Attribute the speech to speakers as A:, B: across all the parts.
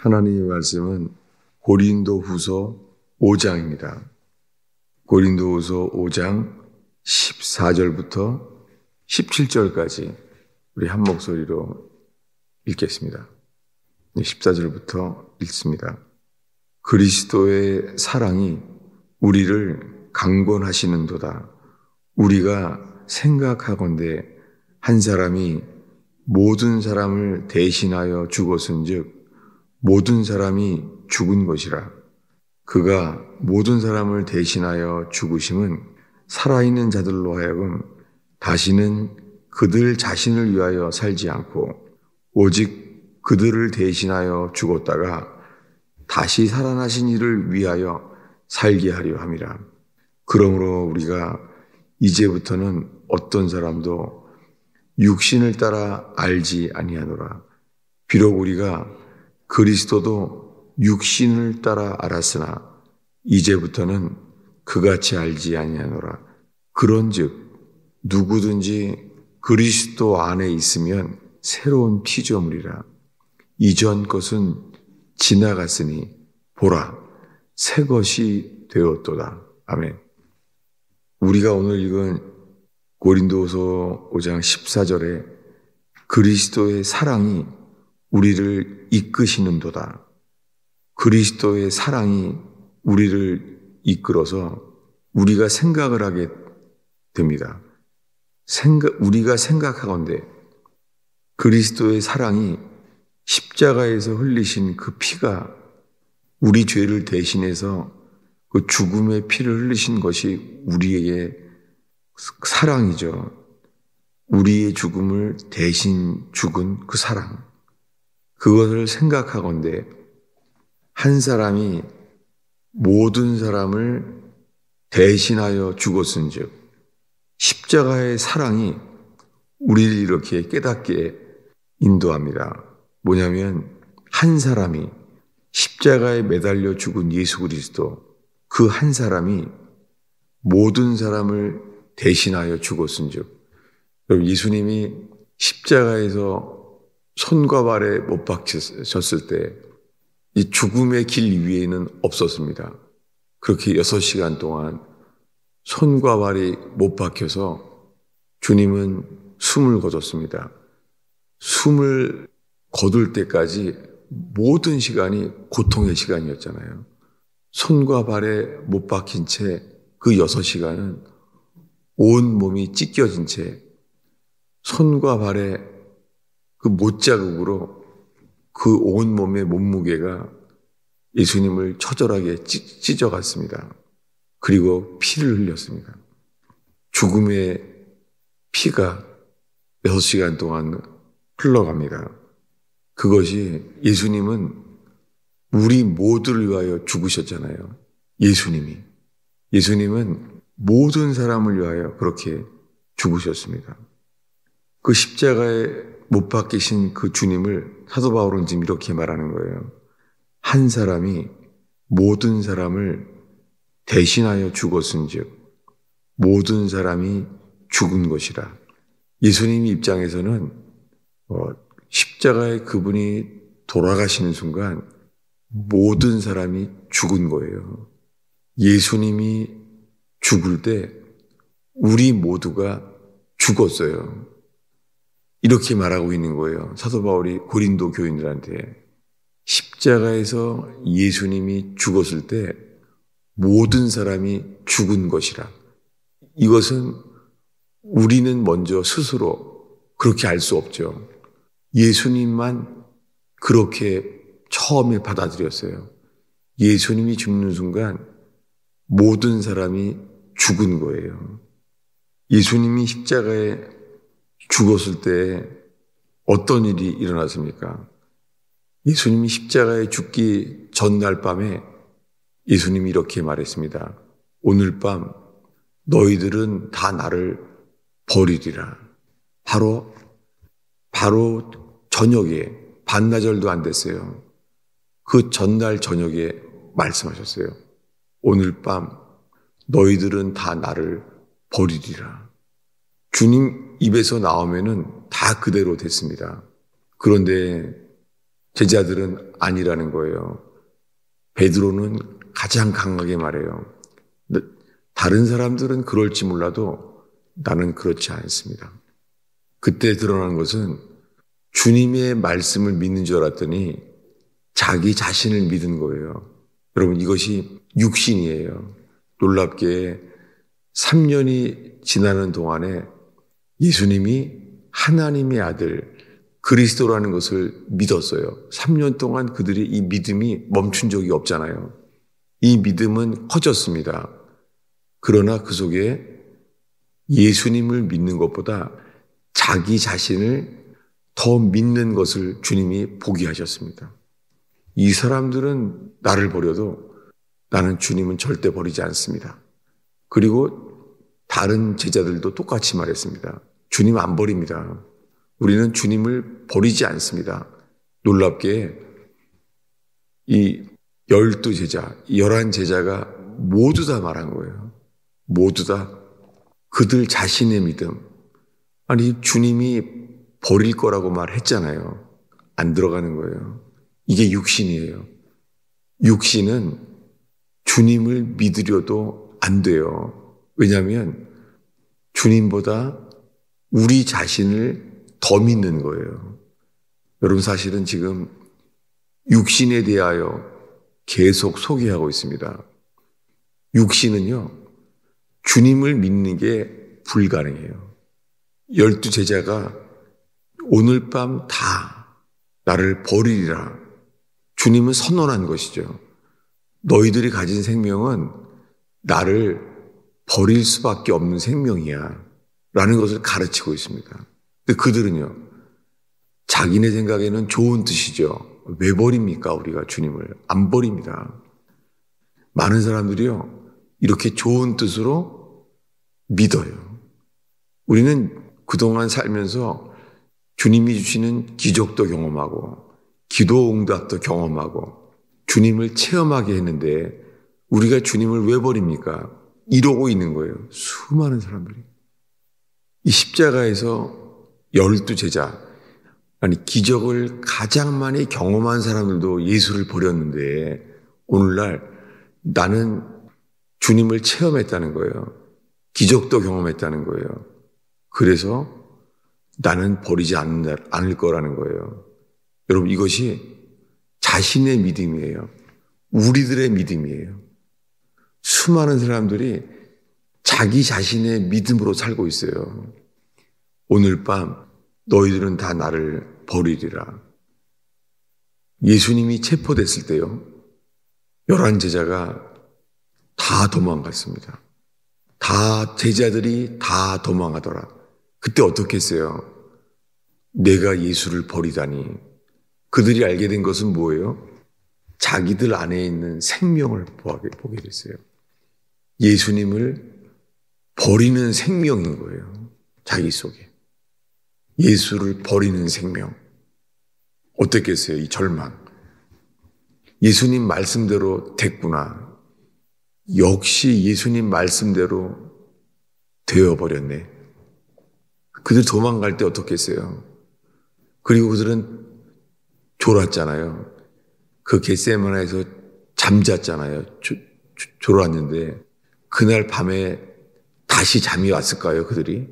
A: 하나님의 말씀은 고린도후서 5장입니다. 고린도후서 5장 14절부터 17절까지 우리 한 목소리로 읽겠습니다. 14절부터 읽습니다. 그리스도의 사랑이 우리를 강권하시는도다. 우리가 생각하건대 한 사람이 모든 사람을 대신하여 죽었은즉 모든 사람이 죽은 것이라. 그가 모든 사람을 대신하여 죽으심은 살아있는 자들로 하여금 다시는 그들 자신을 위하여 살지 않고 오직 그들을 대신하여 죽었다가 다시 살아나신 이를 위하여 살게 하려 함이라. 그러므로 우리가 이제부터는 어떤 사람도 육신을 따라 알지 아니하노라. 비록 우리가 그리스도도 육신을 따라 알았으나 이제부터는 그같이 알지 아니하노라. 그런즉 누구든지 그리스도 안에 있으면 새로운 피조물이라. 이전 것은 지나갔으니 보라 새 것이 되었도다. 아멘. 우리가 오늘 읽은 고린도서 5장 14절에 그리스도의 사랑이 우리를 이끄시는도다. 그리스도의 사랑이 우리를 이끌어서 우리가 생각을 하게 됩니다. 우리가 생각하건대 그리스도의 사랑이 십자가에서 흘리신 그 피가 우리 죄를 대신해서 그 죽음의 피를 흘리신 것이 우리에게 사랑이죠. 우리의 죽음을 대신 죽은 그 사랑. 그것을 생각하건대 한 사람이 모든 사람을 대신하여 죽었은즉 십자가의 사랑이 우리를 이렇게 깨닫게 인도합니다. 뭐냐면 한 사람이 십자가에 매달려 죽은 예수 그리스도 그 한 사람이 모든 사람을 대신하여 죽었은즉 여러분 예수님이 십자가에서 손과 발에 못 박히셨을 때 이 죽음의 길 위에는 없었습니다. 그렇게 6시간 동안 손과 발이 못 박혀서 주님은 숨을 거뒀습니다. 숨을 거둘 때까지 모든 시간이 고통의 시간이었잖아요. 손과 발에 못 박힌 채 그 6시간은 온 몸이 찢겨진 채 손과 발에 그 못자국으로 그 온 몸의 몸무게가 예수님을 처절하게 찢어갔습니다. 그리고 피를 흘렸습니다. 죽음의 피가 6시간 동안 흘러갑니다. 그것이 예수님은 우리 모두를 위하여 죽으셨잖아요. 예수님은 모든 사람을 위하여 그렇게 죽으셨습니다. 그 십자가에 못 박히신 그 주님을 사도 바울은 지금 이렇게 말하는 거예요. 한 사람이 모든 사람을 대신하여 죽었은즉 모든 사람이 죽은 것이라. 예수님 입장에서는 십자가에 그분이 돌아가시는 순간 모든 사람이 죽은 거예요. 예수님이 죽을 때 우리 모두가 죽었어요. 이렇게 말하고 있는 거예요. 사도 바울이 고린도 교인들한테 십자가에서 예수님이 죽었을 때 모든 사람이 죽은 것이라. 이것은 우리는 먼저 스스로 그렇게 알 수 없죠. 예수님만 그렇게 처음에 받아들였어요. 예수님이 죽는 순간 모든 사람이 죽은 거예요. 예수님이 십자가에 죽었을 때 어떤 일이 일어났습니까? 예수님이 십자가에 죽기 전날 밤에 예수님이 이렇게 말했습니다. 오늘 밤 너희들은 다 나를 버리리라. 바로 저녁에 반나절도 안 됐어요. 그 전날 저녁에 말씀하셨어요. 오늘 밤 너희들은 다 나를 버리리라. 주님 입에서 나오면은 다 그대로 됐습니다. 그런데 제자들은 아니라는 거예요. 베드로는 가장 강하게 말해요. 다른 사람들은 그럴지 몰라도 나는 그렇지 않습니다. 그때 드러난 것은 주님의 말씀을 믿는 줄 알았더니 자기 자신을 믿은 거예요. 여러분, 이것이 육신이에요. 놀랍게 3년이 지나는 동안에 예수님이 하나님의 아들 그리스도라는 것을 믿었어요. 3년 동안 그들의 이 믿음이 멈춘 적이 없잖아요. 이 믿음은 커졌습니다. 그러나 그 속에 예수님을 믿는 것보다 자기 자신을 더 믿는 것을 주님이 보게 하셨습니다. 이 사람들은 나를 버려도 나는 주님은 절대 버리지 않습니다. 그리고 다른 제자들도 똑같이 말했습니다. 주님 안 버립니다. 우리는 주님을 버리지 않습니다. 놀랍게 이 12제자, 11제자가 모두 다 말한 거예요. 모두 다 그들 자신의 믿음. 아니, 주님이 버릴 거라고 말했잖아요. 안 들어가는 거예요. 이게 육신이에요. 육신은 주님을 믿으려도 안 돼요. 왜냐하면 주님보다 우리 자신을 더 믿는 거예요. 여러분, 사실은 지금 육신에 대하여 계속 소개하고 있습니다. 육신은요, 주님을 믿는 게 불가능해요. 12제자가 오늘 밤 다 나를 버리리라. 주님은 선언한 것이죠. 너희들이 가진 생명은 나를 버릴 수밖에 없는 생명이야 라는 것을 가르치고 있습니다. 근데 그들은요, 자기네 생각에는 좋은 뜻이죠. 왜 버립니까? 우리가 주님을 안 버립니다. 많은 사람들이요, 이렇게 좋은 뜻으로 믿어요. 우리는 그동안 살면서 주님이 주시는 기적도 경험하고 기도 응답도 경험하고 주님을 체험하게 했는데 우리가 주님을 왜 버립니까? 이러고 있는 거예요. 수많은 사람들이. 이 십자가에서 12제자, 아니 기적을 가장 많이 경험한 사람들도 예수를 버렸는데 오늘날 나는 주님을 체험했다는 거예요. 기적도 경험했다는 거예요. 그래서 나는 버리지 않을 거라는 거예요. 여러분, 이것이 자신의 믿음이에요. 우리들의 믿음이에요. 수많은 사람들이 자기 자신의 믿음으로 살고 있어요. 오늘 밤 너희들은 다 나를 버리리라. 예수님이 체포됐을 때요, 11제자가 다 도망갔습니다. 다 제자들이 다 도망하더라. 그때 어떻게 했어요? 내가 예수를 버리다니. 그들이 알게 된 것은 뭐예요? 자기들 안에 있는 생명을 보게 됐어요. 예수님을 버리는 생명인 거예요. 자기 속에. 예수를 버리는 생명. 어떻겠어요? 이 절망. 예수님 말씀대로 됐구나. 역시 예수님 말씀대로 되어버렸네. 그들 도망갈 때 어떻겠어요? 그리고 그들은 졸았잖아요. 그 겟세마네에서 잠잤잖아요. 졸았는데 그날 밤에 다시 잠이 왔을까요? 그들이?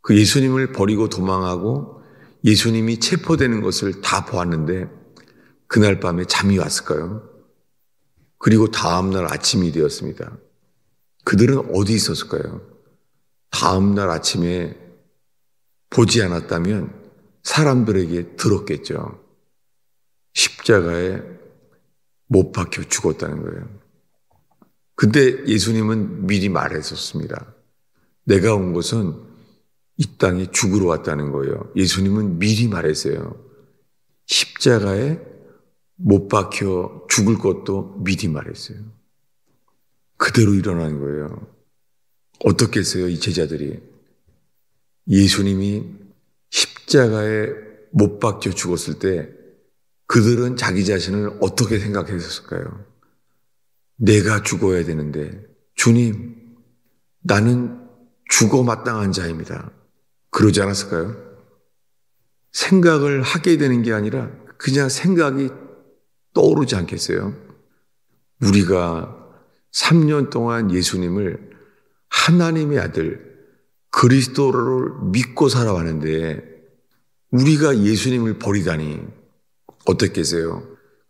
A: 그 예수님을 버리고 도망하고 예수님이 체포되는 것을 다 보았는데 그날 밤에 잠이 왔을까요? 그리고 다음날 아침이 되었습니다. 그들은 어디 있었을까요? 다음날 아침에 보지 않았다면 사람들에게 들었겠죠. 십자가에 못 박혀 죽었다는 거예요. 근데 예수님은 미리 말했었습니다. 내가 온 것은 이 땅에 죽으러 왔다는 거예요. 예수님은 미리 말했어요. 십자가에 못 박혀 죽을 것도 미리 말했어요. 그대로 일어난 거예요. 어떻겠어요, 이 제자들이? 예수님이 십자가에 못 박혀 죽었을 때 그들은 자기 자신을 어떻게 생각했을까요? 내가 죽어야 되는데 주님, 나는 죽어 마땅한 자입니다. 그러지 않았을까요? 생각을 하게 되는 게 아니라 그냥 생각이 떠오르지 않겠어요? 우리가 3년 동안 예수님을 하나님의 아들 그리스도를 믿고 살아왔는데 우리가 예수님을 버리다니 어떻겠어요?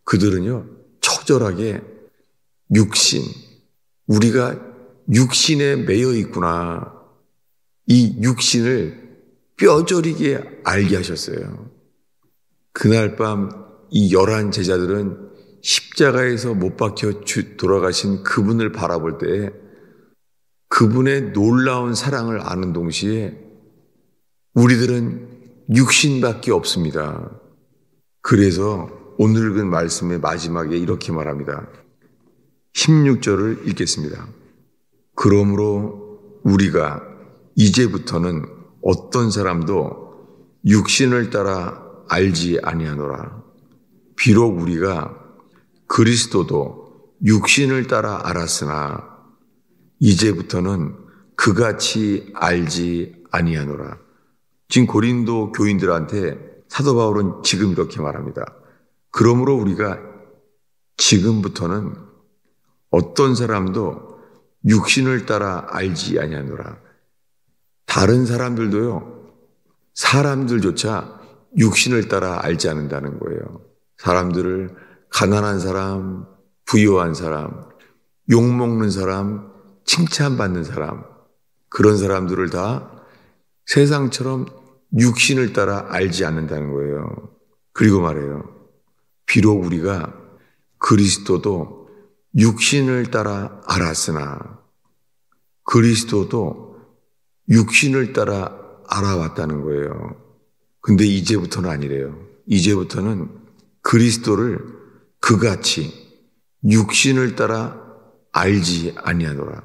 A: 그들은요, 처절하게 육신, 우리가 육신에 매여 있구나. 이 육신을 뼈저리게 알게 하셨어요. 그날 밤 이 11 제자들은 십자가에서 못 박혀 돌아가신 그분을 바라볼 때 그분의 놀라운 사랑을 아는 동시에 우리들은 육신밖에 없습니다. 그래서 오늘 읽은 말씀의 마지막에 이렇게 말합니다. 16절을 읽겠습니다. 그러므로 우리가 이제부터는 어떤 사람도 육신을 따라 알지 아니하노라. 비록 우리가 그리스도도 육신을 따라 알았으나 이제부터는 그같이 알지 아니하노라. 지금 고린도 교인들한테 사도 바울은 지금 이렇게 말합니다. 그러므로 우리가 지금부터는 어떤 사람도 육신을 따라 알지 아니하노라. 다른 사람들도요, 사람들조차 육신을 따라 알지 않는다는 거예요. 사람들을 가난한 사람, 부유한 사람, 욕먹는 사람, 칭찬받는 사람, 그런 사람들을 다 세상처럼 육신을 따라 알지 않는다는 거예요. 그리고 말해요. 비록 우리가 그리스도도 육신을 따라 알았으나 그리스도도 육신을 따라 알아왔다는 거예요. 근데 이제부터는 아니래요. 이제부터는 그리스도를 그같이 육신을 따라 알지 아니하노라.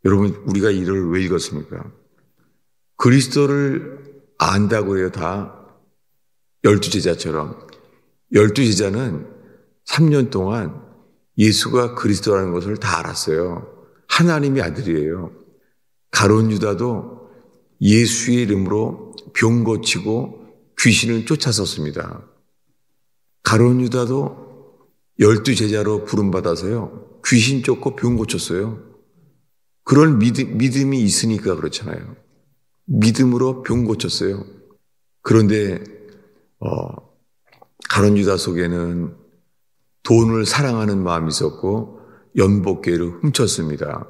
A: 여러분, 우리가 이를 왜 읽었습니까? 그리스도를 안다고 해요, 다. 12제자처럼. 12제자는 3년 동안 예수가 그리스도라는 것을 다 알았어요. 하나님의 아들이에요. 가룟 유다도 예수의 이름으로 병 고치고 귀신을 쫓아섰습니다. 가룟 유다도 12제자로 부름받아서요, 귀신 쫓고 병 고쳤어요. 그런 믿음이 있으니까 그렇잖아요. 믿음으로 병 고쳤어요. 그런데 가룟 유다 속에는 돈을 사랑하는 마음이 있었고 연복궤를 훔쳤습니다.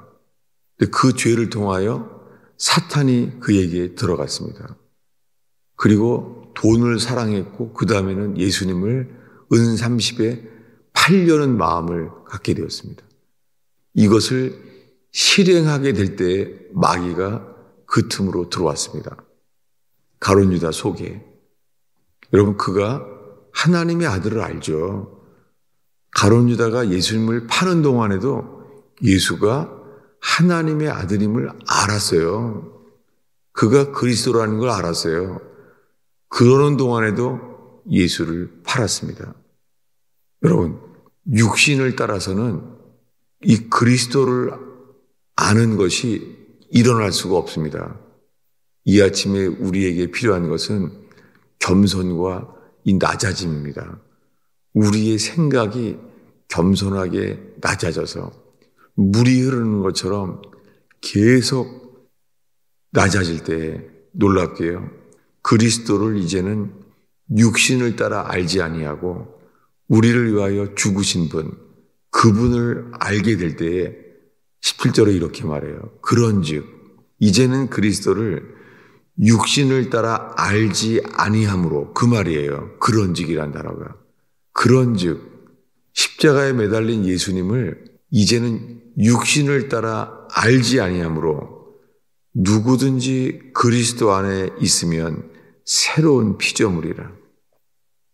A: 그 죄를 통하여 사탄이 그에게 들어갔습니다. 그리고 돈을 사랑했고 그 다음에는 예수님을 은 30에 팔려는 마음을 갖게 되었습니다. 이것을 실행하게 될 때 마귀가 그 틈으로 들어왔습니다. 가룟 유다 속에. 여러분, 그가 하나님의 아들을 알죠. 가룟 유다가 예수님을 파는 동안에도 예수가 하나님의 아들임을 알았어요. 그가 그리스도라는 걸 알았어요. 그러는 동안에도 예수를 팔았습니다. 여러분, 육신을 따라서는 이 그리스도를 아는 것이 일어날 수가 없습니다. 이 아침에 우리에게 필요한 것은 겸손과 이 낮아짐입니다. 우리의 생각이 겸손하게 낮아져서 물이 흐르는 것처럼 계속 낮아질 때 놀랍게요, 그리스도를 이제는 육신을 따라 알지 아니하고 우리를 위하여 죽으신 분, 그분을 알게 될 때에 17절에 이렇게 말해요. 그런즉 이제는 그리스도를 육신을 따라 알지 아니함으로, 그 말이에요. 그런즉이란 단어가. 그런즉 십자가에 매달린 예수님을 이제는 육신을 따라 알지 아니함으로 누구든지 그리스도 안에 있으면 새로운 피조물이라.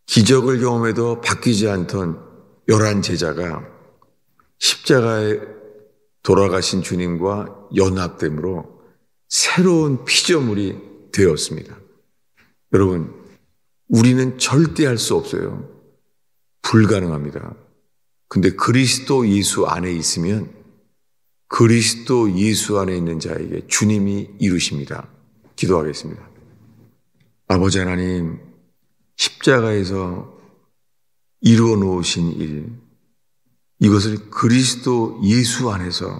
A: 기적을 경험해도 바뀌지 않던 11 제자가 십자가에 돌아가신 주님과 연합됨으로 새로운 피조물이 되었습니다. 여러분, 우리는 절대 할 수 없어요. 불가능합니다. 근데 그리스도 예수 안에 있으면 그리스도 예수 안에 있는 자에게 주님이 이루십니다. 기도하겠습니다. 아버지 하나님, 십자가에서 이루어 놓으신 일, 이것을 그리스도 예수 안에서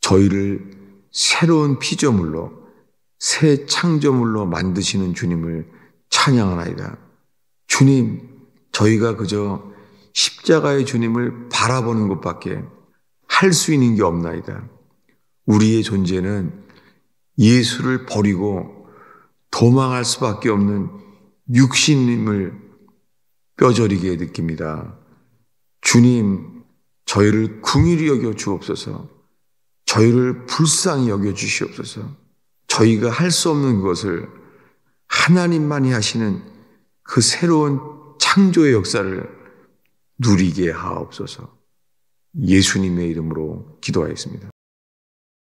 A: 저희를 새로운 피조물로, 새 창조물로 만드시는 주님을 찬양하나이다. 주님, 저희가 그저 십자가의 주님을 바라보는 것밖에 할 수 있는 게 없나이다. 우리의 존재는 예수를 버리고 도망할 수밖에 없는 육신임을 뼈저리게 느낍니다. 주님, 저희를 긍휼히 여겨 주옵소서. 저희를 불쌍히 여겨 주시옵소서. 저희가 할 수 없는 것을 하나님만이 하시는 그 새로운 창조의 역사를 누리게 하옵소서. 예수님의 이름으로 기도하였습니다.